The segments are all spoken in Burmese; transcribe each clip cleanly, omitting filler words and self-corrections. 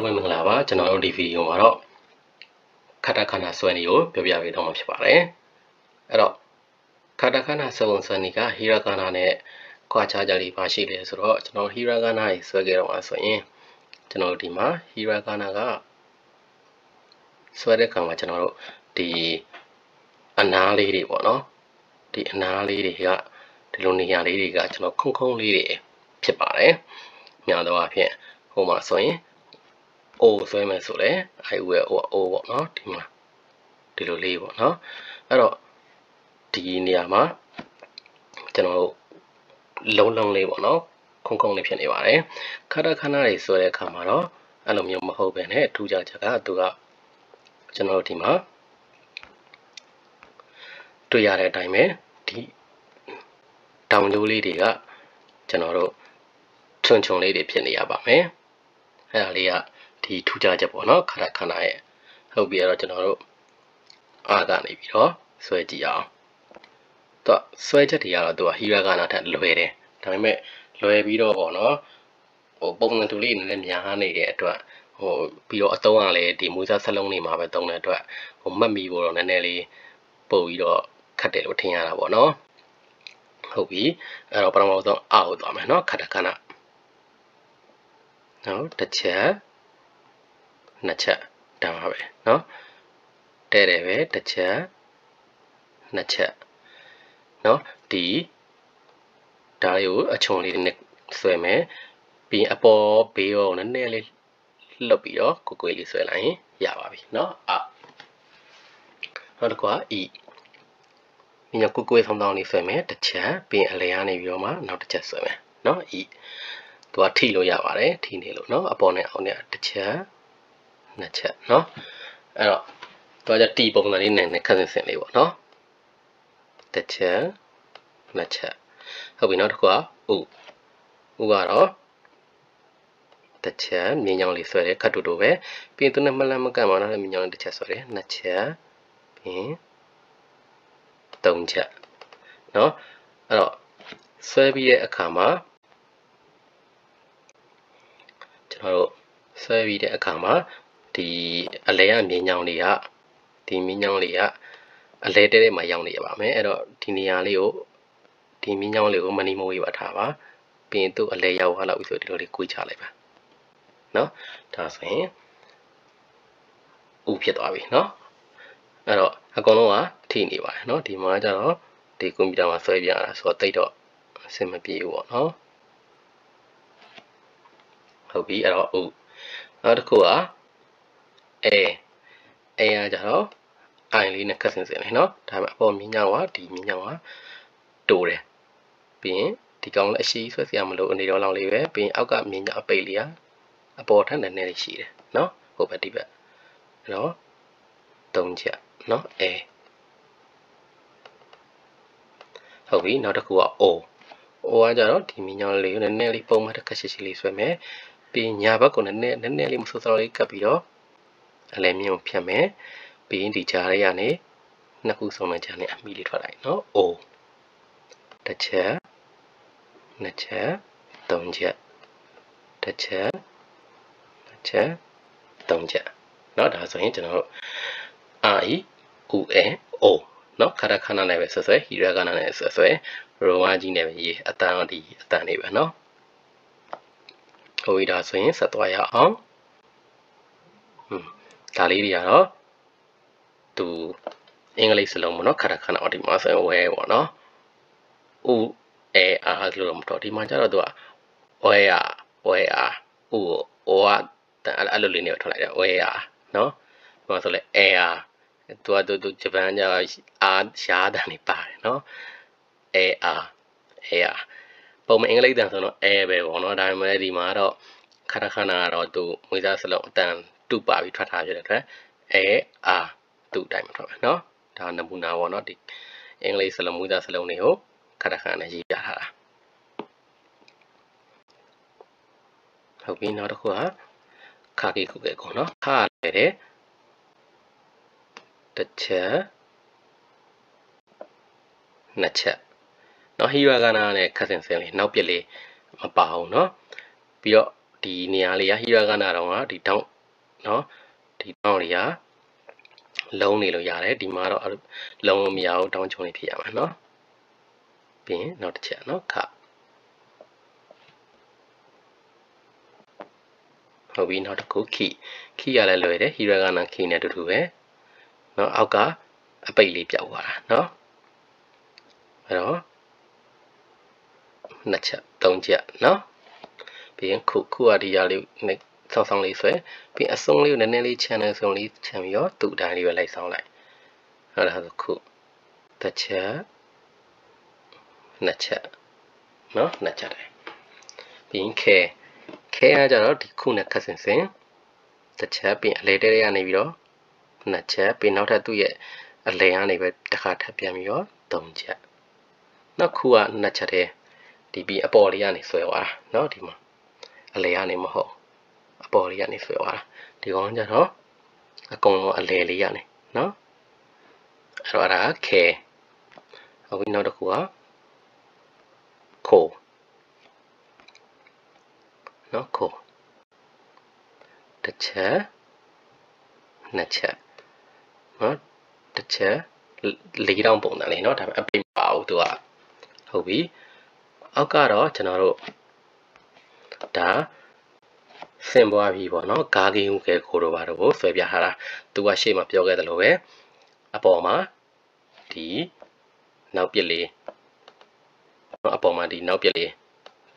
ပဲမင်္ဂလာပါကျွန်တော်တို့ဒီဗီဒီယိုမှာတော့ခတ္တခဏဆွဲနည်းကိုပြောပြပေးတော့မှာဖြစ်ပါတယ်အဲ့တော့ခတ္တခဏဆွဲနည်းကဟီရာဂါနာနဲ့ခွာခြားကြလေးပါရှိတယ်ဆိုတော့ကျွန်တော်ဟီရာဂါနာကြီးဆွဲခဲ့တော့မှာဆိုရင်ကျွန်တော်တို့ဒီမှာဟီရာဂါနာကဆွဲတဲ့အခါမှာကျွန်တော်တို့ဒီအနားလေးတွေပေါ့နော်ဒီအနားလေးတွေကဒီလိုနေရာလေးတွေကကျွန်တော်ခုံလေးတွေဖြစ်ပါတယ်များသောအားဖြင့်ဟိုမှာဆိုရင်O ဆွဲမယ်ဆိုလဲ I will O ပေါ့နော်ဒီမှာဒီလိုလေးပေါ့နော်အဲ့တော့ဒီနေရာမှာကျွန်တော်တို့လုံးလေးပေါ့နော်ခုံလေးဖြစ်နေပါတယ်ခဏတွေဆွဲတဲ့အခါမှာတော့အဲ့လိုမျိုးမဟုတ်ဘဲနဲ့ထူးခြားချက်ကသူကကျွန်တော်တို့ဒီမှာတွေ့ရတဲ့အတိုင်းပဲဒီတောင်ကျိုးလေးတွေကကျွန်တော်တို့ချုံလေးတွေဖြစ်နေရပါမယ်အဲ့ဒါလေးကဒီထူးခြားချက်ပေါ့နော်ခဏရဲ့ဟုတ်ပြီအဲ့တော့ကျွန်တော်တို့အားကနေပြီးတော့ဆွဲကြည့်အောင်တော့ဆွဲချက်တွေကတော့သူကဟီရာဂါနာထက်လွယ်တယ်ဒါပေမဲ့လွယ်ပြီးတော့ပေါ့နော်ဟိုပုံစံတူလေးနည်းနည်းများနေတဲ့အတွက်ဟိုပြီးတော့အသုံးကလည်းဒီမွေးစားစလုံးတွေမှာပဲသုံးတဲ့အတွက်ဟိုမှတ်မိဖို့တော့နည်းနည်းလေးပို့ပြီးတော့ခက်တယ်လို့ထင်ရတာပေါ့နော်ဟုတ်ပြီအဲ့တော့ပထမဆုံးအောက်သွားမယ်နော်ခဏနော်တစ်ချက်နှစ်ချက်ဒါပါပဲเนาะတဲ့တယ်ပဲတစ်ချက်နှစ်ချက်เนาะဒီဒါလေးကိုအချုံလေးနဲ့ဆွဲမယ်ပြီးရင်အပေါ်ဘေးရောနည်းနည်းလေးလှုပ်ပြီးတော့ကိုလေးဆွဲလိုက်ရင်ရပါပြီเนาะနောက်တစ်ခုက E ဒီညကိုဆောင်းလေးဆွဲမယ်တစ်ချက်ပြီးရင်အလဲကနေပြီးတော့မှနောက်တစ်ချက်ဆွဲမယ်เนาะ E သူကထိလို့ရပါတယ်ထိနေလို့เนาะအပေါ်နဲ့အောက်နဲ့တစ်ချက်နှစ်ချက်เนาะအဲ့တော့တော့ကြတီပုံစံလေးနဲ့ခက်ဆင်လေးပေါ့เนาะတစ်ချက်နှစ်ချက်ဟုတ်ပြီနောက်တစ်ခုကဥကတော့တစ်ချက်မြင်းချောင်းလေးဆွဲတယ်ခက်တူပဲပြီးရင်သူနဲ့မလန့်မကန့်မှာနောက်မြင်းချောင်းလေးတစ်ချက်ဆွဲတယ်နှစ်ချက်ပြီးရင်သုံးချက်เนาะအဲ့တော့ဆွဲပြီးတဲ့အခါမှာကျွန်တော်တို့ဆွဲပြီးတဲ့အခါမှာဒီအလဲကမြင်းချောင်းလေးကဒီမြင်းချောင်းလေးကအလဲတဲမှာရောက်နေရပါမယ်အဲ့တော့ဒီနေရာလေးကိုဒီမြင်းချောင်းလေးကိုမနီမဝေးပါထားပါပြီးရင်သူ့အလဲရောက်သွားလို့ဆိုဒီလိုလေးကွေးချလိုက်ပါเนาะဒါဆိုရင်ဥဖြစ်သွားပြီเนาะအဲ့တော့အကုန်လုံးကထိနေပါတယ်เนาะဒီမှာကျတော့ဒီကွန်ပျူတာမှာဆွဲပြရတာဆိုတော့တိတ်တော့အဆင်မပြေဘူးပေါ့เนาะဟုတ်ပြီအဲ့တော့ဥနောက်တစ်ခုကA ကကြတော့ I လေးနဲ့ခက်ဆင်လေးเนาะဒါပေမဲ့အပေါ်မြင်းချောင်းကဒီမြင်းချောင်းကတိုးတယ်ပြီးရင်ဒီကောင်လည်းအရှိဆွဲစရာမလိုအနေတော်လောက်လေးပဲပြီးရင်အောက်ကမြင်းချောင်းအပိတ်လေးကအပေါ်ထက်နည်းနည်းလေးရှိတယ်เนาะဟိုဘက်ဒီဘက်အဲ့တော့၃ချက်เนาะ A ဟုတ်ပြီနောက်တစ်ခုက O ကကြတော့ဒီမြင်းချောင်းလေးကိုနည်းနည်းလေးပုံမှန်တစ်ခက်ရှိလေးဆွဲမယ်ပြီးညာဘက်ကိုနည်းနည်းလေးမဆိုးစောလေးကပ်ပြီးတော့အလဲမြင့်ကိုဖြတ်မယ်ပြီးရင်ဒီကြားလေးကနေနှစ်ခုစုံတဲ့ကြားနဲ့အမီလေးထွက်လိုက်เนาะ O တစ်ချက်နှစ်ချက်သုံးချက်တစ်ချက်နှစ်ချက်သုံးချက်เนาะဒါဆိုရင်ကျွန်တော်တို့ I U A O เนาะခဏနဲ့ပဲဆွဲဟီရာဂါနာနဲ့ဆွဲရိုမကြီးနဲ့ပဲရေးအတန်ဒီအတန်လေးပဲเนาะဟိုဒါဆိုရင်ဆက်သွားရအောင်ဒါလေးတွေကတော့သူအင်္ဂလိပ်စလုံးပေါ့နော်ခဏတော့ဒီမှာဆိုရင်ဝဲပေါ့နော်ဥအားလို့တော့မတော်ဒီမှာကျတော့သူကဝဲအားဥကအဲ့လိုလေးနဲ့ထွက်လိုက်တယ်ဝဲအားနော်ဒီမှာဆိုလဲအားသူဂျပန်ကျအားရှားတန်နေပါတယ်နော်အားပုံမှန်အင်္ဂလိပ်တန်ဆိုတော့ပဲပေါ့နော်ဒါပေမဲ့ဒီမှာတော့ခဏကတော့သူမွေးစားစလုံးအတန်တူပါပြီးထွက်ထားပြတဲ့အတွက်သူ့အတိုင်းမထွက်ပါเนาะဒါနမူနာပေါ့เนาะဒီအင်္ဂလိပ်စလုံးမွေးစားစလုံးတွေကိုခဏနဲ့ရေးပြထားတာဟုတ်ပြီနောက်တစ်ခုကခါကီခုကဲကောเนาะခါလဲတဲ့တစ်ချက်နှစ်ချက်เนาะဟီရာဂါနာနဲ့ခက်ဆင်လေးနောက်ပြက်လေးမပါအောင်เนาะပြီးတော့ဒီနေရာလေးကဟီရာဂါနာတော့ကဒီ နော်ဒီတောင်းတွေကလုံးနေလို့ရတယ်ဒီမှာတော့လုံးလို့မရဘူးတောင်းချုံနေဖြစ်ရမှာနော်ပြီးရင်နောက်တစ်ချက်နော်ခဟုတ်ပြီနောက်တစ်ခုခီရလည်းလွယ်တယ်ဟီရဂနာခီနဲ့အတူတူပဲနော်အောက်ကအပိတ်လေးပြောက်သွားတာနော်အဲ့တော့နှစ်ချက်သုံးချက်နော်ပြီးရင်ခုကဒီရလေးဆောင်းလေးဆွဲပြီးအစုံလေးကိုနည်းနည်းလေးခြံနေစုံလေးခြံပြီးတော့သူ့အတိုင်းလေးပဲလိုက်ဆောင်းလိုက်ဟုတ်လားခုတစ်ချက်နှစ်ချက်နော်နှစ်ချက်တယ်ပြီးရင်ခဲကကြတော့ဒီခုနဲ့ခက်စင်တစ်ချက်ပြီးအလဲတဲကနေပြီးတော့နှစ်ချက်ပြီးနောက်ထပ်သူ့ရဲ့အလဲကနေပဲတစ်ခါထပ်ပြန်ပြီးတော့သုံးချက်နောက်ခုကနှစ်ချက်တည်းဒီပြီးအပေါ်လေးကနေဆွဲသွားတာနော်ဒီမှာအလဲကနေမဟုတ်အပေါ်လေးကနေဆွဲသွားတာဒီကောင်ကြတော့အကုန်လုံးအလဲလေးရနေနော်အဲ့တော့အဲ့ဒါခဲဟုတ်ပြီနောက်တစ်ခုကခိုနော်ခိုတစ်ချက်နှစ်ချက်နော်တစ်ချက်၄တောင်ပုံစံလေးနော်ဒါပေမဲ့အပိတ်ပါဘူးသူကဟုတ်ပြီအောက်ကတော့ကျွန်တော်တို့ဒါဆင်ပွားပြီပေါ့နော်ဂါဂီဟုကဲခိုးတော့ပါတော့ဆွဲပြထားတာသူကရှေ့မှာပြောခဲ့တယ်လို့ပဲအပေါ်မှာဒီနောက်ပြစ်လေးအပေါ်မှာဒီနောက်ပြက်လေး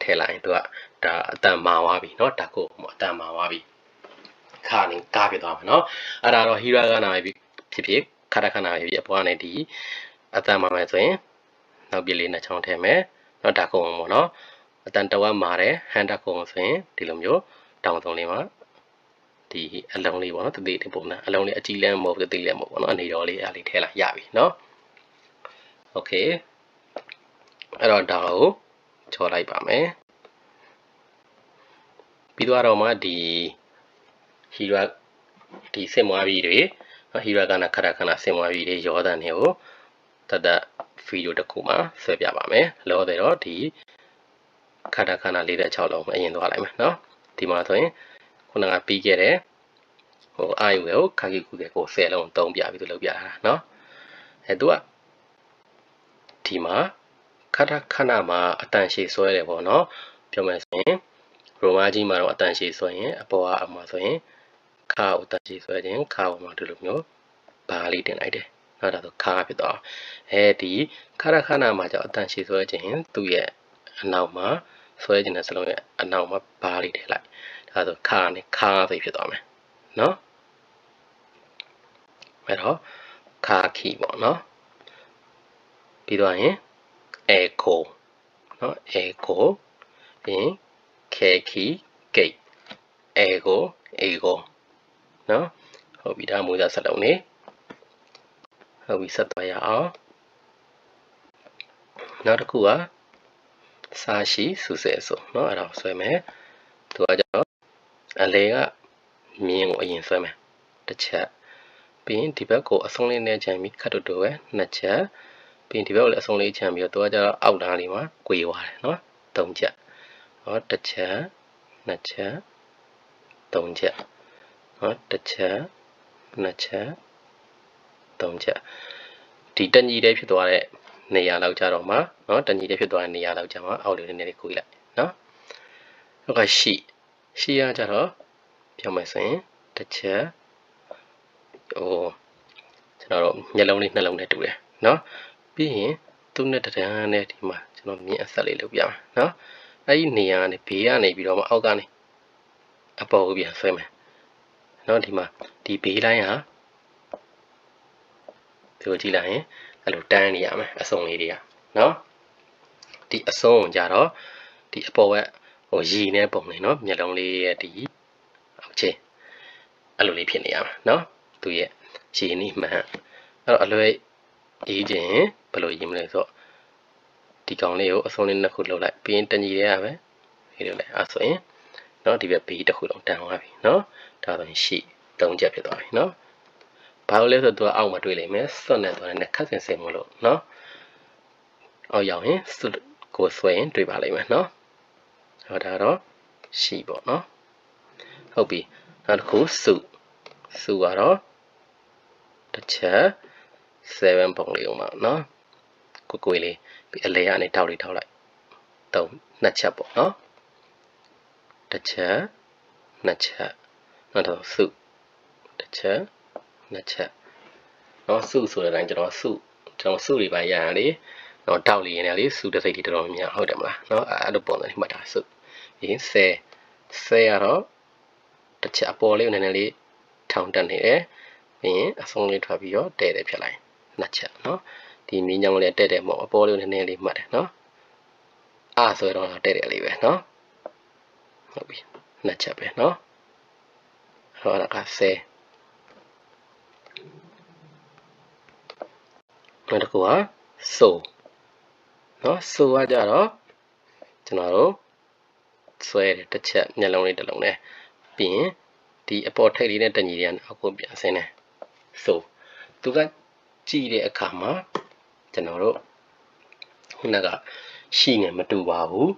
ထည့်လိုက်ရင်သူကဒါအတန်မာသွားပြီเนาะဒါကိုအတန်မာသွားပြီခါနေကားပြသွားမှာเนาะအဲ့ဒါတော့ဟီရာဂနာပဲဖြစ်ဖြစ်ခါတခဏပဲဖြစ်အပေါ်ကနေဒီအတန်မာမယ်ဆိုရင်နောက်ပြက်လေးနှစ်ချောင်းထည့်မယ်เนาะဒါကိုပေါ့เนาะအတန်တဝက်မာတယ်ဟန်တာကိုဆိုရင်ဒီလိုမျိုးတောင်စုံလေးမှာဒီအလုံးလေးပေါ့เนาะတတိပုံစံအလုံးလေးအကြီးလဲမဟုတ်တတိလဲမဟုတ်ပေါ့เนาะအနေတော်လေးအားလေးထည့်လိုက်ရပြီเนาะโอเคအဲ့တော့ဒါကိုချော်လိုက်ပါမယ်ပြီးတော့မှဒီဟီရာဒီစင်မွားပြီးတွေဟီရာကနာခရခနာစင်မွားပြီးတွေရောဒန်တွေကိုတတ်ဗီဒီယိုတစ်ခုမှာဆွဲပြပါမယ်လောတယ်တော့ဒီခရခနာ46လုံးအရင်သွားလိုက်မယ်เนาะဒီမှာဆိုရင်ခုနကပြီးခဲ့တဲ့အာယူကိုခါကီကူကို10လုံးသုံးပြပြီးသူလုပ်ပြတာเนาะသူကဒီမှာခဏမှာအတန်ရှည်ဆွဲတယ်ပေါ့နော်ပြောမယ်ဆိုရင်ရိုမာကြီးမှာတော့အတန်ရှည်ဆွဲရင်အပေါ်ကအမှာဆိုရင်ခါကိုအတန်ရှည်ဆွဲခြင်းခါပေါ်မှာဒီလိုမျိုးဘာလေးတင်လိုက်တယ်နော်ဒါဆိုခါဖြစ်သွားဒီခဏမှာကြောင့်အတန်ရှည်ဆွဲခြင်းသူ့ရဲ့အနောက်မှာဆွဲခြင်းတဲ့စလုံးရဲ့အနောက်မှာဘာလေးထည့်လိုက်ဒါဆိုခါနဲ့ခါဆိုဖြစ်သွားမယ်နော်အဲ့တော့ခါခီပေါ့နော်ပြီးတော့ရင်echo နော် echo ပြီးရင် khaki gate echo နော်ဟုတ်ပြီဒါမျိုးစားစလုံးနေဟုတ်ပြီဆက်သွားရအောင်နောက်တစ်ခုကစာရှိစုစဲဆိုနော်အဲ့ဒါဆွဲမယ်သူကကြတော့အလေကမြင်းကိုအရင်ဆွဲမယ်တစ်ချက်ပြီးရင်ဒီဘက်ကိုအဆုံးလေးနဲ့ခြံပြီးခတ်တူပဲနှစ်ချက်ပြီးဒီဘက်ကိုလည်းအဆုံးလေးခြံပြီးတော့သူကကြတော့အောက်သားလေးမှာ꿰သွားတယ်နော်သုံးချက်ဟောတစ်ချက်နှစ်ချက်သုံးချက်ဟောတစ်ချက်နှစ်ချက်သုံးချက်ဒီတညီလေးဖြစ်သွားတဲ့နေရာလောက်ကြတော့မှနော်တညီလေးဖြစ်သွားတဲ့နေရာလောက်ကြမှာအောက်လေးနည်းနည်းလေး꿰လိုက်နော်နောက်ကရှိရကြတော့ပြောမယ်ဆိုရင်တစ်ချက်ကျွန်တော်တို့မျက်လုံးလေးနှလုံးနဲ့တူတယ်နော်ပြီးရင်သူ့နဲ့တန်းနဲ့ဒီမှာကျွန်တော်မြင်အဆက်လေးလုပ်ပြမယ်နော်အဲ့ဒီနေရာကနေဘေးကနေပြီးတော့မှအောက်ကနေအပေါ်ကိုပြန်ဆွဲမယ်နော်ဒီမှာဒီဘေးလိုင်းဟာဒီကိုကြည့်လိုက်ရင်အဲ့လိုတန်းနေရမယ်အစုံလေးတွေကနော်ဒီအစုံကြတော့ဒီအပေါ်ကရီနဲ့ပုံနေနော်မျက်လုံးလေးရဲ့ဒီအောက်ချင်းအဲ့လိုလေးဖြစ်နေရမှာနော်သူရဲ့ရီနီးမှန်အဲ့တော့အလွယ်ရေးခြင်းဘယ်လိုရေးမလဲဆိုတော့ဒီကောင်လေးကိုအစုံလေးနှစ်ခုလုပ်လိုက်ပြီးရင်တညီလေးရပဲဒီလိုလိုက်အဲ့ဆိုရင်နော်ဒီဘက်ဘေးတစ်ခုလုံးတန်းသွားပြီနော်ဒါဆိုရင်ရှိ၃ချက်ဖြစ်သွားပြီနော်ဘာလို့လဲဆိုတော့သူကအောက်မှာတွေ့လိမ့်မယ်စွတ်နေသွားတဲ့ခက်စင်စင်မလို့နော်အောက်ရောက်ရင်စွတ်ကိုဆွဲရင်တွေ့ပါလိမ့်မယ်နော်ဟောဒါတော့ရှိပေါ့နော်ဟုတ်ပြီနောက်တစ်ခုစု စုကတော့တစ်ချက်7ပုံလေးအောင်ပါနော်ကိုလေးပြီးအလဲရနေထောက်လိုက်2ချက်ပေါ့နော်တစ်ချက်2ချက်နောက်တော့စုတစ်ချက်2ချက်နော်စုဆိုတဲ့အတိုင်းကျွန်တော်စုတွေပါရရလေနော်တောက်လေးရနေလေစုတစ်စိတ်တွေတော်တော်များဟုတ်တယ်မလားနော်အဲ့လိုပုံစံမှတ်တာစုပြီး10ကတော့တစ်ချက်အပေါ်လေးနည်းနည်းလေးထောင်တက်နေတယ်ပြီးရင်အဆုံးလေးထွက်ပြီးတော့တဲတယ်ဖြစ်လိုက်2ချက်နော်ဒီမင်းကြောင်လေးတဲတယ်မဟုတ်အပေါ်လေးနည်းနည်းလေးမှတ်တယ်နော်ဆိုတော့တဲတယ်လေးပဲနော်ဟုတ်ပြီ2ချက်ပဲနော်ဟောတာက10နောက်တစ်ခုကဆိုနော်ဆိုကကြတော့ကျွန်တော်တို့ဆွဲတယ်တစ်ချက်မျက်လုံးလေးတစ်လုံးနဲ့ပြီးရင်ဒီအပေါ်ထိပ်လေးနဲ့တညီလေးကနေအောက်ကိုပြန်ဆင်းတယ်ဆိုသူကကြည့်တဲ့အခါမှာကျွန်တော်တို့ခုနကရှိငယ်မတူပါဘူး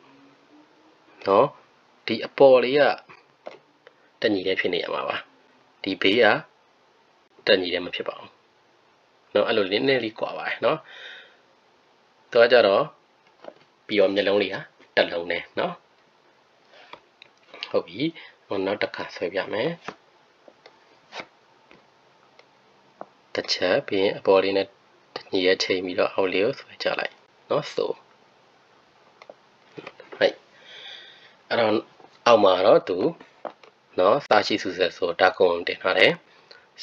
နော်ဒီအပေါ်လေးကတညီလေးဖြစ်နေရမှာပါဒီဘေးကတညီလေးမဖြစ်ပါဘူးနော်အဲ့လိုနည်းနည်းလေးကွာပါတယ်နော်သူကကြတော့ပြီးတော့မျက်လုံးလေးဟာတစ်လုံးနဲ့နော်ဟုတ်ပြီနောက်တစ်ခါဆွဲပြမယ်တစ်ချက်ပြီးရင်အပေါ်လေးနဲ့ညီရချိန်ပြီးတော့အောက်လေးကိုဆွဲချလိုက်နော်ဆိုဟဲ့အဲ့တော့အောက်မှာတော့သူနော်စာရှိစုဆက်ဆိုဓာတ်ကုံတင်ထားတယ်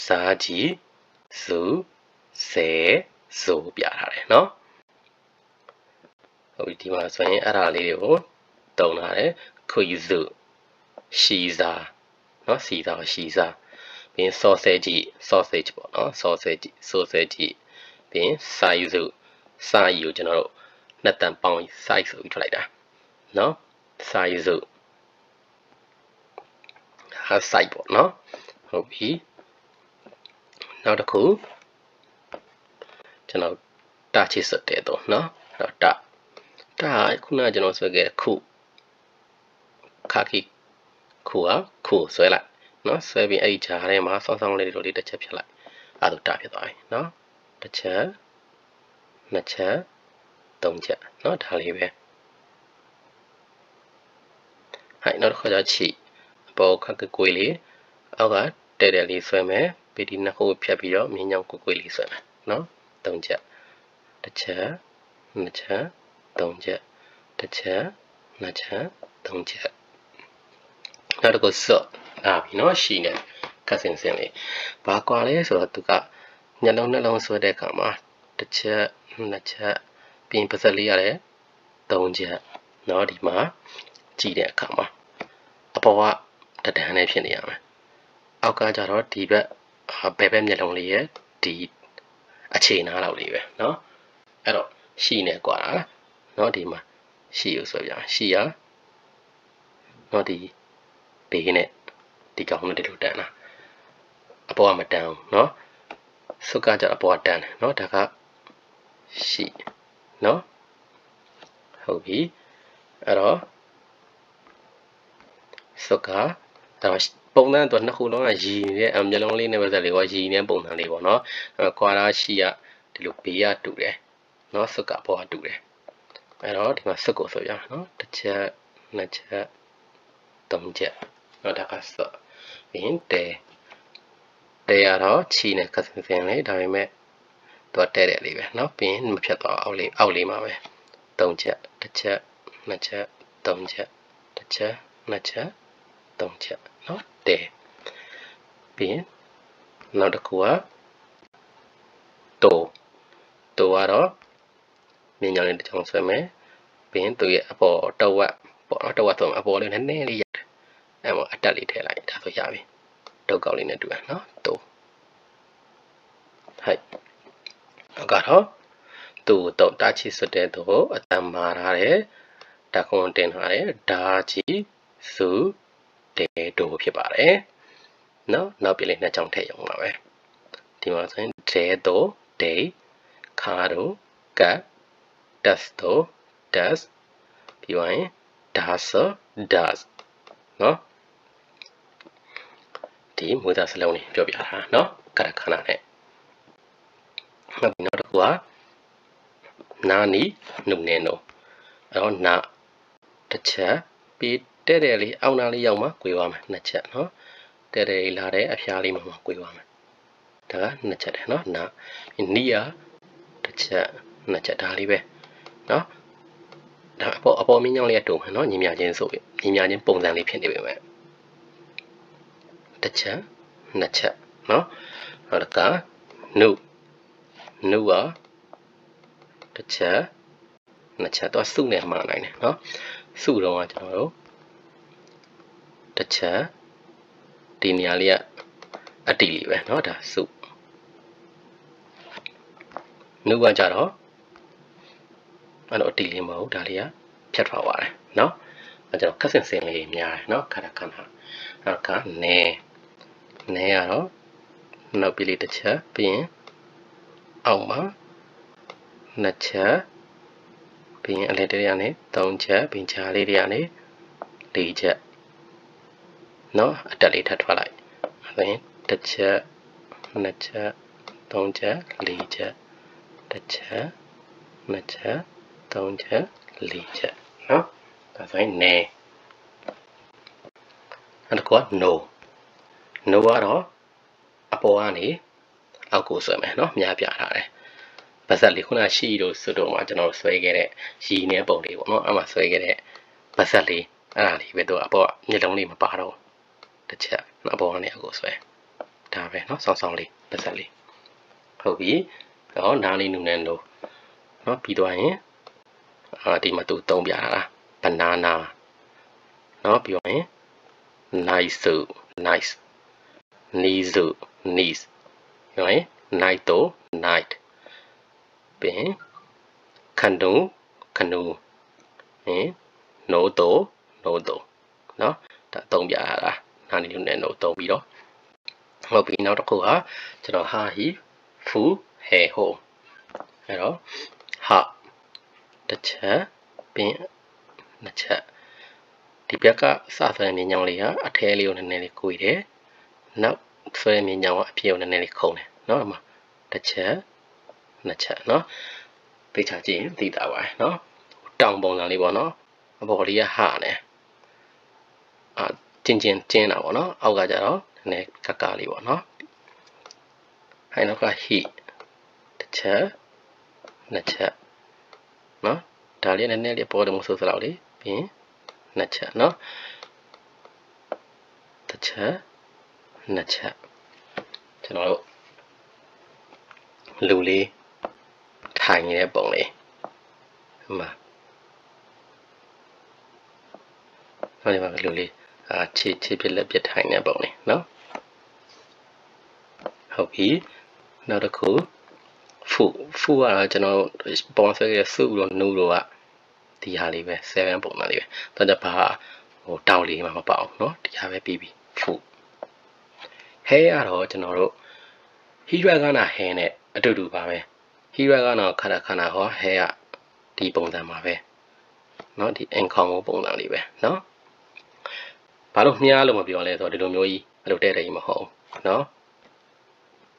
စာကြီးစုဆိုပြထားတယ်နော်ဟုတ်ပြီဒီမှာဆိုရင်အဲ့ဒါလေးတွေကိုတုံထားတယ်ခွေစုရှိစားနော်စီစားရှိစားပြီးရင် sausage ပေါ့နော် sausage ပြီးရင်စာယူစုစာယူကျွန်တော်တို့နှစ်တန်ပေါင်း size ဆိုပြီးထွက်လိုက်တာနော်စာယူစုဟာ size ပေါ့နော်ဟုတ်ပြီနောက်တစ်ခုကျွန်တော်တာချစ်စတဲ့တော့နော်အဲ့တော့တာခုနကကျွန်တော်ဆွဲခဲ့ခုခါကီခုဆွဲလိုက်နော်ဆွဲပြီးအဲ့ဒီဂျာထဲမှာဆောင်းလေးတွေတစ်ချက်ဖြစ်လိုက်အဲ့ဒါတာဖြစ်သွားပြီနော်တစ်ချက်2ချက်3ချက်နော်ဒါလေးပဲဟဲ့နောက်တစ်ခါကျချီအပေါ်ခက်ကွေးလေးအောက်ကတဲလေးဆွဲမယ်ပြီးဒီနှစ်ခုဖြတ်ပြီးတော့မြင်းချောင်းကွေးလေးဆွဲမယ်နော်3ချက်တစ်ချက်2ချက်3ချက်တစ်ချက်2ချက်3ချက်နောက်တစ်ခုစော့ပြီနော်ရှီနေကတ်စင်လေးဘာကွာလဲဆိုတော့သူကညလုံးနှလုံးဆွဲတဲ့အခါမှာတစ်ချက်2ချက်ပြီးရင်ပါဇက်လေးရတယ်3ချက်နော်ဒီမှာကြည့်တဲ့အခါမှာအပေါ်ကတဒန်းနဲ့ဖြစ်နေရမယ်အောက်ကကျတော့ဒီဘက်ဘယ်မျက်လုံးလေးရဲ့ဒီအခြေနားလောက်လေးပဲเนาะအဲ့တော့ရှီနေกว่าလားเนาะဒီမှာရှီကိုဆိုပြရှီရเนาะဒီဘေးနဲ့ဒီကောင်နဲ့ဒီလိုတန်းလာအပေါ်ကမတန်းဘူးเนาะစုကကြအပေါ်ကတန်းတယ်เนาะဒါကရှီเนาะဟုတ်ပြီအဲ့တော့စုကပုံစံတော့နှစ်ခုလုံးကရည်နေတဲ့မျက်လုံးလေးနဲ့ပဲစက်လေးကရည်နေတဲ့ပုံစံလေးပေါ့နော်ကွာလာရှိရဒီလိုဘေးကတူတယ်နော်စုကပေါ်ကတူတယ်အဲ့တော့ဒီမှာစုကိုဆိုပြနော်တစ်ချက်နှစ်ချက်သုံးချက်နော်ဒါကစုပြီးရင်တဲရတော့ချီနဲ့ကစင်စင်လေးဒါပေမဲ့သူကတဲတယ်လေးပဲနော်ပြီးရင်မဖြတ်တော့အောက်လေးမှာပဲသုံးချက်တစ်ချက်နှစ်ချက်သုံးချက်တစ်ချက်နှစ်ချက်3ချက်เนาะတဲပြီးရင်နောက်တစ်ခုကတိုကတော့မြင်းကြောင်လေးတစ်ချောင်းဆွဲမယ်ပြီးရင်သူရဲ့အပေါ်တဝက်ပေါ့နော်တဝက်ဆိုအပေါ်လေးနည်းနည်းလေးရတယ်အဲ့မှာအတက်လေးထည့်လိုက်ဒါဆိုရပြီတုတ်ကောက်လေးနဲ့တူရเนาะတိုဟဲ့ကတော့သူ့တော့တာချီစွတ်တဲ့တော့အတန်မာထားတယ်ဓာတ်ခွန်တင်ထားတယ်ဓာချီစုတဲဒိုဖြစ်ပါတယ်နော်နောက်ပြည်လေးနှစ်ချောင်းထည့်ရုံပါပဲဒီမှာဆိုရင်တဲဒိုဒေခါဒိုကတ်ဒတ်ဒိုဒတ်ပြီးရင်ဒါဆဒတ်နော် ဒီမွေးသားစလုံးလေးပြောပြတာနော်ခဏခဏနဲ့ဟုတ်ပြီနောက်တစ်ခုကနာနီနုနေနိုအဲ့တော့နာတစ်ချက်ပြီးတဲ့တယ်လေးအောက်နာလေးရောက်မှ꿰သွားမယ်နှစ်ချက်နော်တဲ့တယ်လေးလာတဲ့အဖျားလေးမှ꿰သွားမယ်ဒါကနှစ်ချက်တယ်နော်နာနီယာတစ်ချက်နှစ်ချက်ဒါလေးပဲနော်ဒါအပေါ်မင်းကြောင့်လေးတုံမယ်နော်ညီမြချင်းဆိုပြီညီမြချင်းပုံစံလေးဖြစ်နေပြီမဲ့တစ်ချက်နှစ်ချက်နော်နောက်ကနုကတစ်ချက်နှစ်ချက်တော့စုနဲ့မှားနိုင်တယ်နော်စုတော့ကကျွန်တော်တို့တစ်ချက်ဒီနေရာလေးကအတိလေးပဲနော်ဒါစုနုကကြတော့အဲ့တော့အတိလေးမဟုတ်ဒါလေးကဖြတ်ထွက်သွားတယ်နော်အဲ့ကျွန်တော်ခက်စင်စင်လေးများတယ်နော်ခဏခဏနောက်ကနဲကတော့နောက်ပြီးလေးတစ်ချက်ပြီးရင်အောက်မှာနှစ်ချက်ပြီးရင်အလဲတရကနေ3ချက်ပြီးကြားလေးတွေကနေ4ချက်နော်အတက်လေးထပ်ထွက်လိုက်ဆိုရင်တစ်ချက်နှစ်ချက်3ချက်4ချက်တစ်ချက်နှစ်ချက်3ချက်4ချက်နော်ဒါဆိုရင်နဲအဲ့ဒါက no ကတော့အပေါ်ကနေအောက်ကိုဆွဲမယ်နော်များပြထားတယ်ဗတ်ဆက်လေးခုနရှိလို့ဆိုတော့မှကျွန်တော်ဆွဲခဲ့တဲ့ရီနဲ့ပုံလေးပေါ့နော်အဲ့မှာဆွဲခဲ့တဲ့ဗတ်ဆက်လေးအဲ့ဒါလေးပဲတော့အပေါ်မျက်လုံးလေးမပါတော့တစ်ချက်အပေါ်ကနေအောက်ကိုဆွဲဒါပဲနော်ဆောင်းလေးဗတ်ဆက်လေးဟုတ်ပြီတော့နားလေးနူနေလို့နော်ပြီးသွားရင်ဒီမှာသူသုံးပြတာလားbananaနော်ပြီးရင် nice niece ရောရင် night ပြီးခနူနိုးနော်ဒါသုံးပြတာလားနားနေနဲ့နိုးသုံးပြီးတော့ဟုတ်ပြီနောက်တစ်ခုကကျွန်တော်ဟာဟီဖူဟဲဟိုအဲ့တော့ဟာတစ်ချက်ပြီးနှစ်ချက်ဒီဘက်ကစဆွဲမြင်ညောင်းလေးကအထဲလေးကိုနည်းနည်းလေးကိုယ်တယ်နောက်ဆွဲမြင်ညောင်းကအပြင်ကိုနည်းနည်းလေးခုံတယ်နော်အမတစ်ချက်နှစ်ချက်နော်သိချကြည့်ရင်သိတာပါနော်တောင်ပုံစံလေးပေါ့နော်အပေါ်လေးကဟာနဲ့ကျင်းတာပေါ့နော်အောက်ကကြတော့နည်းနည်းကကလေးပေါ့နော်ဟိုင်နောက်ကဟီတစ်ချက်နှစ်ချက်နော်ဒါလေးနည်းနည်းလေးပေါ်တယ်မဆိုစလောက်လေးပြီးရင်နှစ်ချက်နော်တစ်ချက်နှစ်ချက်ကျွန်တော်တို့လူလေးထိုင်နေတဲ့ပုံလေးဟိုမှာနောက်ဒီမှာလူလေးခြေပြက်လက်ပြထိုင်နေတဲ့ပုံလေးနော်ဟုတ်ပြီနောက်တစ်ခုဖူကတော့ကျွန်တော်ပုံဆွဲခဲ့စုလို့နူလို့ကဒီဟာလေးပဲ7ပုံစံလေးပဲတော့ကြပါဟိုတောက်လေးမှမပေါ့เนาะဒီဟာပဲပြီးပြီဖူဟဲကတော့ကျွန်တော်တို့ဟီရွက်ကနာဟဲနဲ့အတူတူပါပဲဟီရွက်ကတော့ခဏဟောဟဲကဒီပုံစံပါပဲเนาะဒီအင်ခေါင်ပုံစံလေးပဲเนาะဘာလို့မြားလို့မပြောလဲဆိုတော့ဒီလိုမျိုးကြီးအဲ့လိုတဲ့တယ်ကြီးမဟုတ်ဘူးเนาะ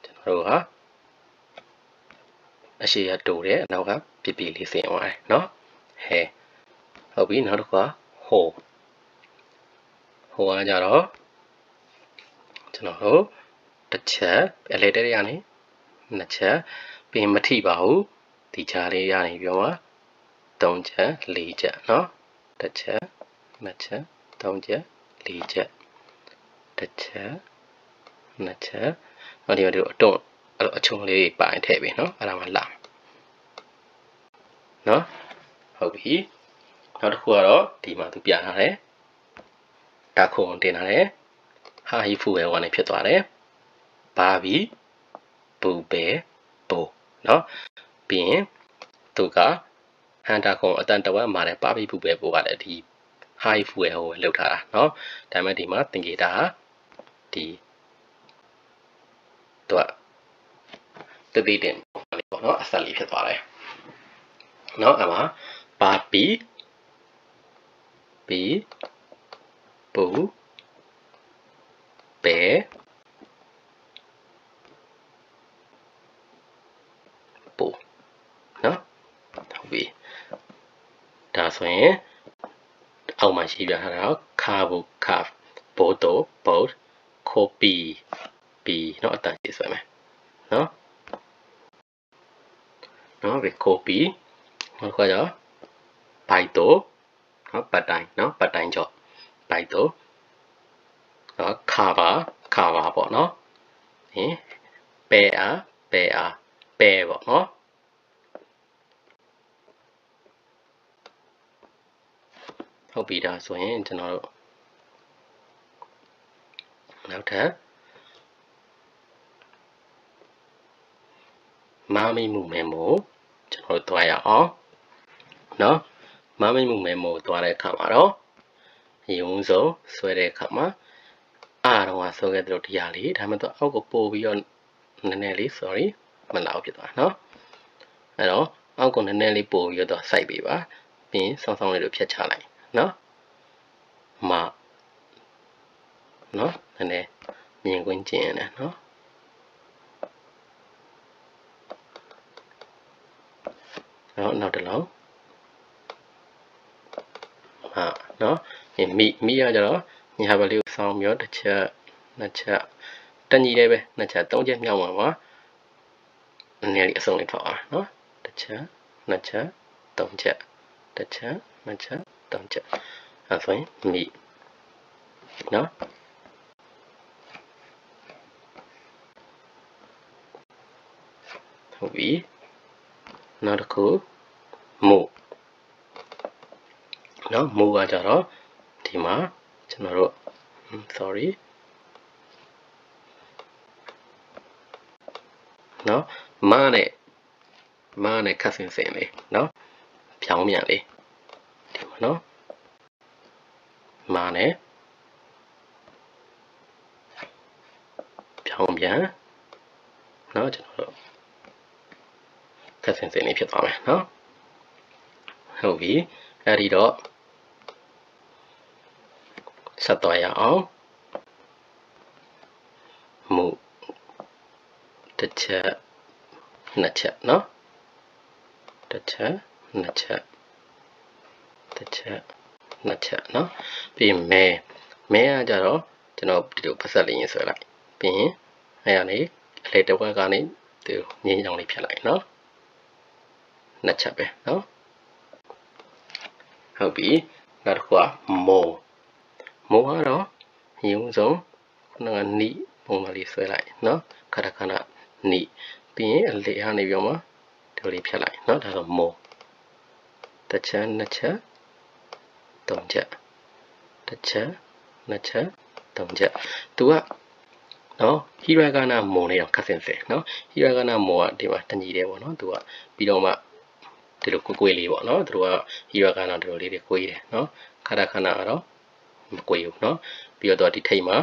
ကျွန်တော်တို့ဟာအရှိရတူတယ်အနောက်ကပြပြလေးစင်သွားတယ်เนาะဟဲဟုတ်ပြီနောက်တစ်ခါဟိုကကြတော့ကျွန်တော်တို့တစ်ချက်အလဲတဲ့ရနေနှစ်ချက်ပြင်မထိပါဘူးဒီချားလေးရနေပြောမှာ3ချက်4ချက်เนาะတစ်ချက်နှစ်ချက်3ချက်4ချက်တစ်ချက်နှစ်ချက်ဟောဒီအတွန်းအချုံလေးပိုင်ထည့်ပြီเนาะအဲ့ဒါမှလာเนาะဟုတ်ပြီနောက်တစ်ခုကတော့ဒီမှာသူပြထားတယ်ဒါခုံတင်ထားတယ်ဟာဟီဖူပဲဝါနေဖြစ်သွားတယ်ဘာဘီဘူပဲဘူเนาะပြီးရင်သူကဟန်တာခုံအတန်တဝက်မှာတယ်ပါဘီဘူပဲဘူကလည်းဒီဟာဟီဖူပဲဟိုလောက်ထားတာเนาะဒါပေမဲ့ဒီမှာသင်္ကေတဒီသူကတည်တင်ပေါ့เนาะအဆက်လေးဖြစ်သွားတယ်เนาะအမှာပါပီပီဘူပဲ ဟုတ်ပြီဒါဆိုရင်အောက်မှာရှိပြထားတာခါဘူးခါဘိုတိုဘိုခိုပီပီเนาะအတန်ကြီးဆွဲမယ်เนาะเนาะဒီခိုပီနောက်ခါကျဘိုက်တိုเนาะပတ်တိုင်းเนาะပတ်တိုင်းကြော့ဘိုက်တိုเนาะခါပါပေါ့เนาะဟင်ပဲအားပဲပေါ့เนาะဟုတ်ပြီဒါဆိုရင်ကျွန်တော်တို့နောက်ထပ်မာမိမှုမဲမို့ကျွန်တော်တို့တွားရအောင်เนาะမာမိမှုမဲမို့တွားတဲ့အခါမှာတော့ရုံးစုံဆွဲတဲ့အခါမှာအားတော့ဆွဲခဲ့တဲ့တရားလေးဒါမှမဟုတ်အောက်ကိုပို့ပြီးတော့နည်းနည်းလေး sorry မလောက်ဖြစ်သွားเนาะအဲ့တော့အောက်ကိုနည်းနည်းလေးပို့ပြီးတော့စိုက်ပေးပါပြီးရင်ဆောင်းဆောင်းလေးတို့ဖြတ်ချလိုက်เนาะမเนาะနည်းနည်းမြင်ကွင်းကျင်ရတယ်เนาะနောက်တစ်လုံးเนาะမိရကြတော့ညာဘက်လေးကိုဆောင်းပြီးတော့တစ်ချက်နှစ်ချက်တက်ညီလေးပဲနှစ်ချက်သုံးချက်မြောက်မှာပါနည်းနည်းလေးအစုံလေးဖောက်အောင်เนาะတစ်ချက်နှစ်ချက်သုံးချက်တစ်ချက်နှစ်ချက်သုံးချက်အဲဆိုရင်မိเนาะဟုတ်ပြီနောက်တစ်ခုမို့เนาะမို့ကကြတော့ဒီမှာကျွန်တော်တို့ sorry เนาะမားနဲ့ခတ်ဆင်လေးเนาะဖြောင်းမြန်လေးဒီမှာเนาะမားနဲ့ဖြောင်းမြန်เนาะကျွန်တော်တို့ခတ်ဆင်လေးဖြစ်သွားမယ်เนาะဟုတ်ပြီအဲ့ဒီတော့ဆက်သွားရအောင်မူတစ်ချက်နှစ်ချက်เนาะတစ်ချက်နှစ်ချက်တစ်ချက်နှစ်ချက်เนาะပြီးမဲကကြတော့ကျွန်တော်ဒီလိုဖက်ဆက်လေးရင်းဆွဲလိုက်ပြီးရင်အဲ့ရနေအလေတစ်ဝက်ကနေဒီငင်းကြောင်လေးဖြတ်လိုက်เนาะနှစ်ချက်ပဲเนาะဟုတ်ပြီနောက်တစ်ခုကမိုးကတော့ရုံးစုံခုနကနီပုံမှန်လေးဆွဲလိုက်เนาะခဏနီပြီးရင်အလေဟာနေပြောမှာဒီလိုလေးဖြတ်လိုက်เนาะဒါဆိုမိုးတစ်ချက်နှစ်ချက်သုံးချက်တစ်ချက်နှစ်ချက်သုံးချက်သူကเนาะဟီရာဂနာမိုးနေတော့ခက်စင်စင်เนาะဟီရာဂနာမိုးကဒီမှာတညီတယ်ပေါ့เนาะသူကပြီးတော့မှဒီလိုကွေးလေးပေါ့เนาะသူတို့ကဟီရာဂနာဒီလိုလေးတွေကွေးတယ်เนาะခဏကတော့မကွေးဘူးเนาะပြီးတော့ဒီထိတ်မှာ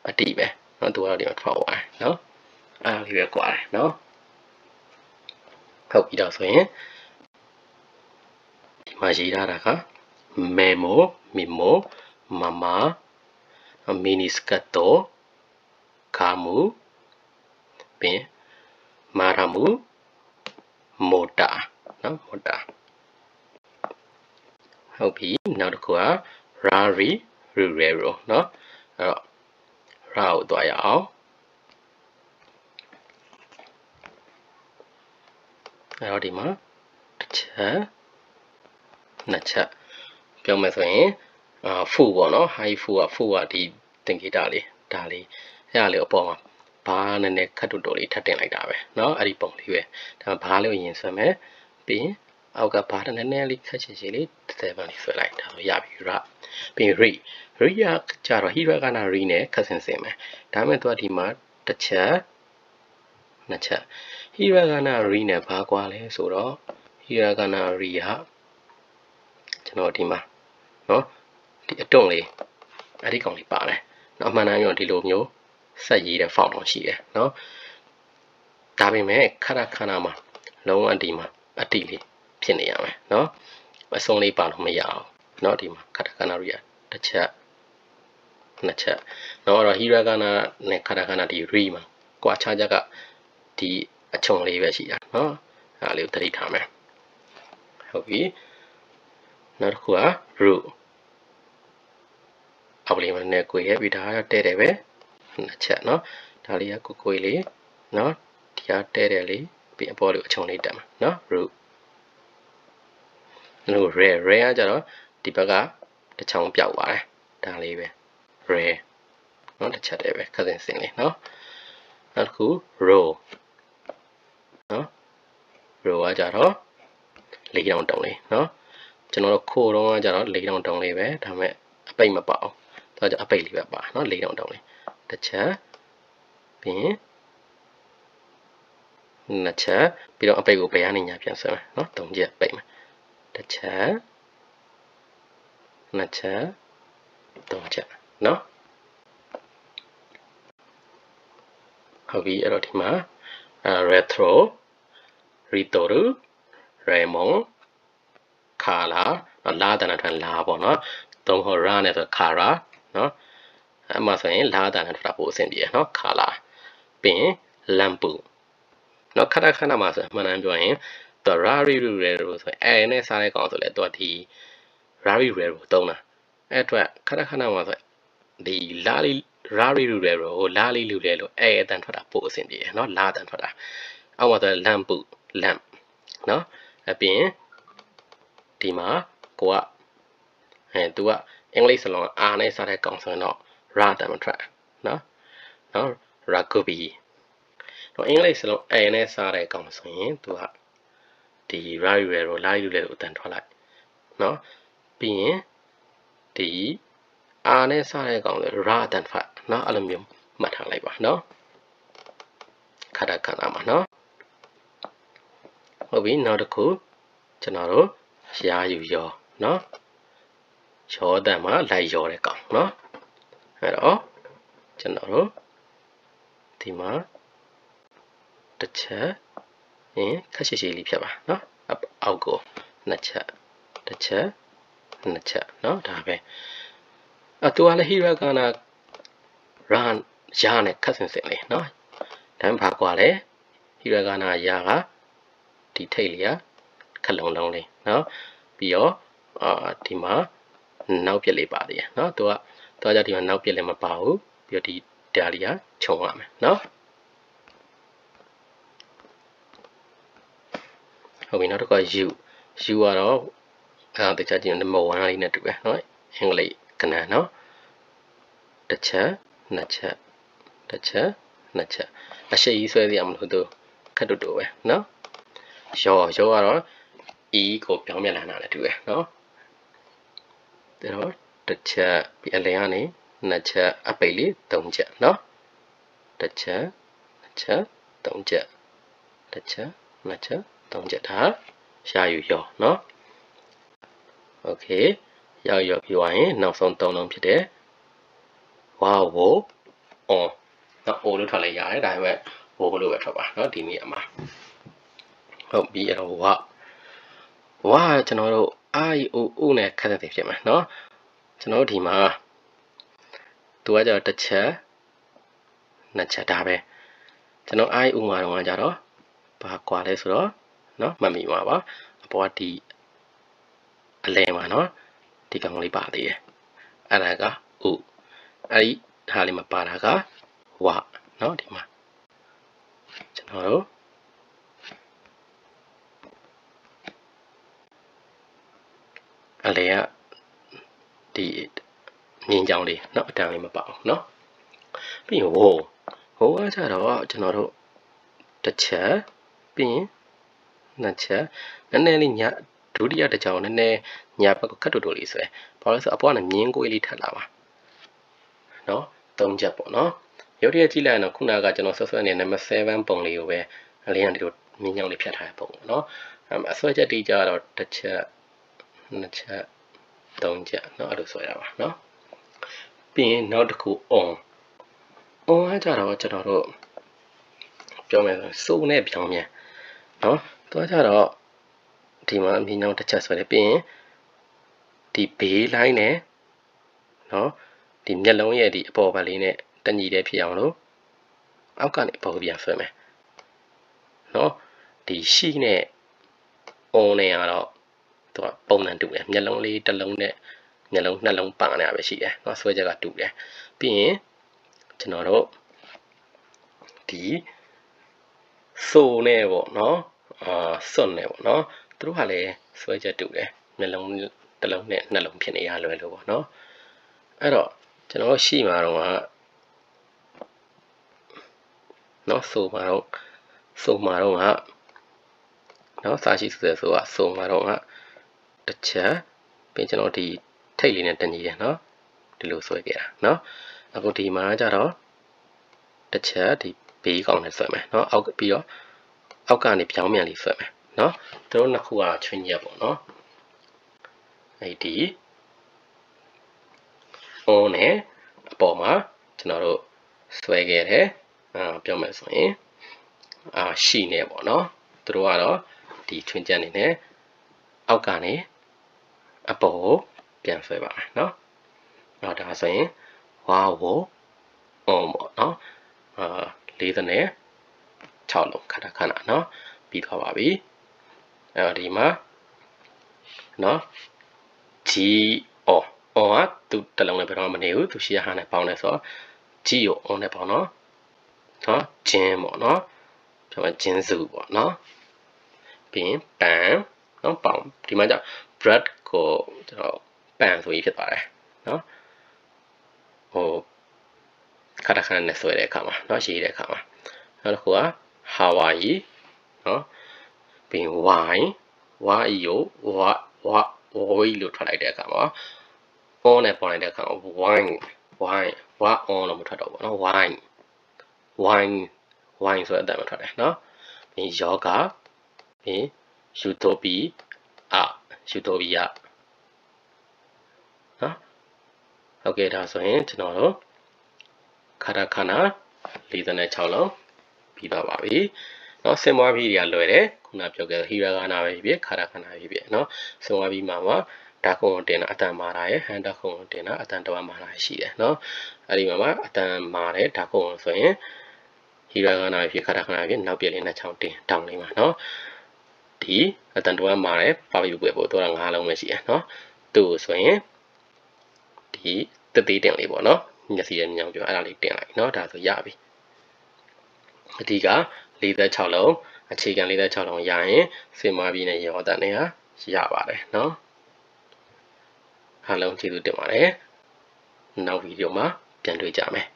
အတိပဲเนาะသူကတော့ဒီမှာထွက်သွားတယ်เนาะအားလေးပဲကွာတယ်เนาะဟုတ်ပြီတော့ဆိုရင်ဒီမှာရေးထားတာကမေမိုမီမိုမမမီနီစကတ်တိုကာမူပင်မာရမူမိုတာเนาะမိုတာဟုတ်ပြီနောက်တစ်ခုကရာရီရီရေရိုเนาะအဲ့တော့ရာကိုတွားရအောင်အဲ့တော့ဒီမှာတစ်ချက်နှစ်ချက်ပြောမယ်ဆိုရင်ဖူပေါ့နော် high ဖူကဒီတင်ဂီတာလေးဒါလေးအဲ့ဒါလေးအပေါ်မှာဘာနည်းနည်းခတ်တူတူလေးထပ်တင်လိုက်တာပဲเนาะအဲ့ဒီပုံလေးပဲဒါဘာလေးကိုရင်ဆွဲမယ်ပြီးရင်အောက်ကဘာနည်းနည်းလေးခတ်ချင်လေး7လေးဆွဲလိုက်ဒါဆိုရပြီရပြီး re ရကြတော့ hiragana re နဲ့ခတ်ဆင်မယ်ဒါမဲ့သူကဒီမှာတစ်ချက်နှစ်ချက် hiragana re နဲ့ဘာကွာလဲဆိုတော့ hiragana re ကကျွန်တော်ဒီမှာเนาะဒီအတုံးလေးအဲ့ဒီကောင်လေးပါတယ်เนาะအမှန်တမ်းပြောဒီလိုမျိုးဆက်ရေးတဲ့ font တော့ရှိတယ်เนาะဒါပေမဲ့ခဏမှာလုံးဝဒီမှာအတိလေးဖြစ်နေရမယ်เนาะအစုံလေးပါလို့မရအောင်เนาะဒီမှာခဏရီတစ်ချက်နှစ်ချက်เนาะအဲ့တော့ hiragana နဲ့ခဏဒီ re မှာကွာခြားချက်ကဒီအချုံလေးပဲရှိတာเนาะအဲ့ဒါလေးကိုသတိထားမယ် ဟုတ်ပြီနောက်တစ်ခုက root အောက်လေးမှာနဲ့ကိုရပြီးဒါကတဲ့တယ်ပဲနှစ်ချက်နော်ဒါလေးကကိုလေးနော်ဒီကတဲ့တယ်လေးပြီးအပေါ်လေးအချုံလေးတက်မှာနော် root လို့ rare ကကြတော့ဒီဘက်ကတစ်ချောင်းပြောက်သွားတယ်ဒါလေးပဲ rare နော်တစ်ချက်တည်းပဲခက်စင်စင်လေးနော်နောက်တစ်ခု row နော် row ကကြတော့၄တောင်တုံးလေးနော်ကျွန်တော်တို့ခိုးတော့ကကြတော့၄တောင်တုံးလေးပဲဒါပေမဲ့အပိတ်မပါအောင်ဒါကြောင့်အပိတ်လေးပဲပါနော်၄တောင်တုံးလေးတစ်ချက်ပြီးရင်နှစ်ချက်ပြီးတော့အပိတ်ကိုဘယ်ကနေညာပြန်ဆွဲမယ်နော်၃ချက်ပိတ်မယ်တစ်ချက်နှစ်ချက်၃ချက်နော်ဟုတ်ပြီအဲ့တော့ဒီမှာ retro retoru raymond kala လာတန်ထန်လာပေါ့နော်သုံးဟော ra နဲ့ဆို kara နော်အမှဆိုရင်လာတန်ထန်ပို့အဆင်ပြေနော် kala ပြီးရင် lampu နော်ခဏခဏမှာဆိုမှန်တမ်းပြောရင်သူ rari rero ဆိုရင်အဲနဲ့စားတဲ့ကောင်ဆိုလဲသူကဒီ rari rero သုံးတာအဲ့အတွက်ခဏခဏမှာဆိုဒီလာလီ rari rero ကိုလာလီလူလဲလို့အဲအတန်ထွက်တာပို့အဆင်ပြေနော်လာတန်ထွက်တာအောက်မှာဆို lampu lamp နော်အပြင်ဒီမှာကိုကသူကအင်္ဂလိပ်စလုံးအာနဲ့စားတဲ့ကောင်ဆိုရင်တော့ ra တန်မထွက်နော်နော် rugby တော့အင်္ဂလိပ်စလုံးအဲနဲ့စားတဲ့ကောင်ဆိုရင်သူကဒီ rari rero လာလီလူလဲလို့အတန်ထွက်လိုက်နော်ပြီးရင်ဒီအာနဲ့စားတဲ့ကောင်ဆို ra တန်ထွက်နော်အဲ့လိုမျိုးမှတ်ထားလိုက်ပါနော်ခဏခဏမှာနော်ဟုတ်ပြီနောက်တစ်ခုကျွန်တော်တို့ရာယူရောနော်ရောတန်မှာလိုက်ရောတဲ့ကောင်နော်အဲ့တော့ကျွန်တော်တို့ဒီမှာတစ်ချက်ခက်ရှိရှိလေးဖြတ်ပါနော်အောက်ကိုနှစ်ချက်တစ်ချက်နှစ်ချက်နော်ဒါပဲသူကလည်း hiragana run ရာနဲ့ခက်စင်စင်လေးနော်ဒါမှဘာကွာလဲ hiragana ရာကဒီထိတ်လေးကခက်လုံးလုံးလေးနော်ပြီးတော့ဒီမှာနောက်ပြက်လေးပါသေးတယ်နော်သူကကြဒီမှာနောက်ပြက်လည်းမပါဘူးပြီးတော့ဒီဓာတ်လေးကခြုံရမယ်နော်ဟုတ်ပြီနောက်တစ်ခါ u ကတော့တခြားကြည့်number 1လေးနဲ့တူပဲနော်အင်္ဂလိပ်ကဏ္ဍနော်တစ်ချက်နှစ်ချက်တစ်ချက်နှစ်ချက်အရှိကြီးဆွဲစီအောင်လို့သူခက်တူတူပဲနော်ရောကတော့ e ကိုပြောင်းပြန်လာတာလည်းတူပဲနော်ဒါတော့တစ်ချက်ပြီးအလယ်ကနေနှစ်ချက်အပိတ်လေး၃ချက်နော်တစ်ချက်နှစ်ချက်၃ချက်တစ်ချက်နှစ်ချက်၃ချက်ဒါရှာယူရောနော်โอเคရောက်ပြီးသွားရင်နောက်ဆုံး၃လုံးဖြစ်တယ်ဝါဝon နော် o လို့ထွက်လိုက်ရတယ်ဒါပေမဲ့ o လို့ပဲထွက်ပါနော်ဒီနေရာမှာဟုတ်ပြီအဲ့တော့ဝါကျွန်တော်တို့ i o o နဲ့ခက်တဲ့ဖြစ်မှာနော်ကျွန်တော်တို့ဒီမှာသူကကြတော့တစ်ချက်နှစ်ချက်ဒါပဲကျွန်တော် i o မှာတော့ကြတော့ဘာကွာလဲဆိုတော့နော်မှတ်မိပါပါအပေါ်ကဒီအလဲမှာနော်ဒီကောင်လေးပါသေးတယ်အဲ့ဒါက u အဲ့ဒီဟာလေးမှာပါတာကဝနော်ဒီမှာကျွန်တော်တို့အလဲကဒီမြင်းကြောင်လေးเนาะအတန်လေးမပါအောင်เนาะပြီးရင်ဟိုကကြတော့ကျွန်တော်တို့တစ်ချက်ပြီးရင်နှစ်ချက်နည်းနည်းလေးညဒုတိယတစ်ကြောင်နည်းနည်းညာဘက်ကိုခက်တူတူလေးဆွဲဘာလို့ဆိုအပေါ်ကမြင်းကိုလေးထပ်လာပါเนาะ၃ချက်ပေါ့เนาะရုပ်တရက်ကြည့်လိုက်ရင်တော့ခုနကကျွန်တော်ဆွဲနေ number 7ပုံလေးကိုပဲအလင်းကဒီလိုမြင်းကြောင်လေးဖြတ်ထားတဲ့ပုံပေါ့เนาะအဆွဲချက်တိကြတော့တစ်ချက်နှစ်ချက်၃ချက်เนาะအဲ့လိုဆွဲရပါเนาะပြီးရင်နောက်တစ်ခု on ကကြတော့ကျွန်တော်တို့ပြောမယ်ဆိုစိုးနဲ့ပြောင်းမြန်เนาะသူကကြတော့ဒီမှာအမြင်ကြောင်တစ်ချက်ဆွဲတယ်ပြီးရင်ဒီဘေးလိုင်းနဲ့เนาะဒီမျက်လုံးရဲ့ဒီအပေါ်ဘက်လေးနဲ့တညီတဲ့ဖြစ်အောင်လို့အောက်ကနေပေါ်ပြန်ဆွဲမယ်เนาะဒီရှိနဲ့ on နဲ့ကတော့ သူကပုံစံတူတယ်မျက်လုံးလေးတစ်လုံးနဲ့မျက်လုံးနှလုံးပန်နေတာပဲရှိတယ်เนาะဆွဲချက်ကတူတယ်ပြီးရင်ကျွန်တော်တို့ဒီဆိုနဲ့ပေါ့เนาะစွန့်နဲ့ပေါ့เนาะသူတို့ကလည်းဆွဲချက်တူတယ်မျက်လုံးတစ်လုံးနဲ့နှလုံးဖြစ်နေရလွယ်လို့ပေါ့เนาะအဲ့တော့ကျွန်တော်ရှိမှာတော့เนาะဆိုမှာတော့ကเนาะစာရှိဆိုဆိုတာဆိုမှာတော့ကတစ်ချက်ပြီးကျွန်တော်ဒီထိတ်လေးနဲ့တညီတယ်เนาะဒီလိုဆွဲခဲ့တာเนาะအခုဒီမှာကျတော့တစ်ချက်ဒီဘေးကောင်နဲ့ဆွဲမယ်เนาะအောက်ပြီးတော့အောက်ကနေပြောင်းပြန်လေးဆွဲမယ်เนาะသူတို့နှစ်ခုကချွင်းရက်ပေါ့เนาะအဲ့ဒီon နဲ့အပေါ်မှာကျွန်တော်တို့ဆွဲခဲ့တယ်ပြောမယ်ဆိုရင်ရှိနေပေါ့เนาะသူတို့ကတော့ဒီချွင်းချက်နေနဲ့အောက်ကနေအပေါ်ကိုပြန်ဆွဲပါမယ်เนาะနောက်ဒါဆိုရင်ဝါဝ on ပေါ့เนาะ46လုံးခဏเนาะပြီးသွားပါပြီအဲ့တော့ဒီမှာเนาะ G O ကသူတစ်လုံးနဲ့ဘယ်တော့မှမနေဘူးသူရှိရဟာနဲ့ပေါင်းလဲဆိုတော့ G ကို on နဲ့ပေါင်းတော့ဂျင်းပေါ့เนาะကျွန်တော်ဂျင်းစုပေါ့เนาะပြီးရင်ပန်เนาะပေါင်းဒီမှာကျ bread ကိုကျွန်တော်ပန်ဆိုပြီးဖြစ်သွားတယ်เนาะဟိုခဏနဲ့ဆွဲတဲ့အခါမှာเนาะရေးတဲ့အခါမှာနောက်တစ်ခုက Hawaii เนาะပြီးရင် wine ကိုဝီလို့ထွက်လိုက်တဲ့အခါမှာ on နဲ့ပေါင်းလိုက်တဲ့အခါမှာ wine ဝါ on လို့မထွက်တော့ဘူးเนาะ wine ဆိုတဲ့အတန်မထွက်တယ်เนาะပြီး yoga ပြီး utopia เนาะဟုတ်ကဲ့ဒါဆိုရင်ကျွန်တော်တို့ခဏ46လုံးပြီးသွားပါပြီเนาะစင်မွားပြီးတွေကလွယ်တယ်ခုနပြောခဲ့ဟီရာဂါနာပဲဖြစ်ခဏဖြစ်เนาะစင်မွားပြီးမှာဒါခုံတင်တာအတန်မာတာရယ်ဟန်တာခုံတင်တာအတန်တစ်ဝက်မာတာရှိတယ်เนาะအဲ့ဒီမှာအတန်မာတယ်ဒါခုံဆိုရင်ဟီရာဂါနာဖြစ်ခဏဖြစ်နောက်ပြည့်လေးနဲ့ချောင်းတင်တောင်းလေးမှာเนาะဒီအတန်တစ်ဝက်မာတယ်ပါပြီပွဲပို့တော့9လုံးပဲရှိတယ်เนาะသူ့ဆိုရင်ဒီတသေးတင်လေးပေါ့เนาะမျက်စိရဲ့မြောင်ပြောအဲ့ဒါလေးတင်လိုက်เนาะဒါဆိုရပြီအဓိက46လုံးအခြေခံ46လုံးရရင်စင်မွားပြီးနဲ့ရောတန်နေရပါတယ်เนาะအားလုံးကျေးဇူးတင်ပါတယ်နောက်ဗီဒီယိုမှာပြန်တွေ့ကြမယ်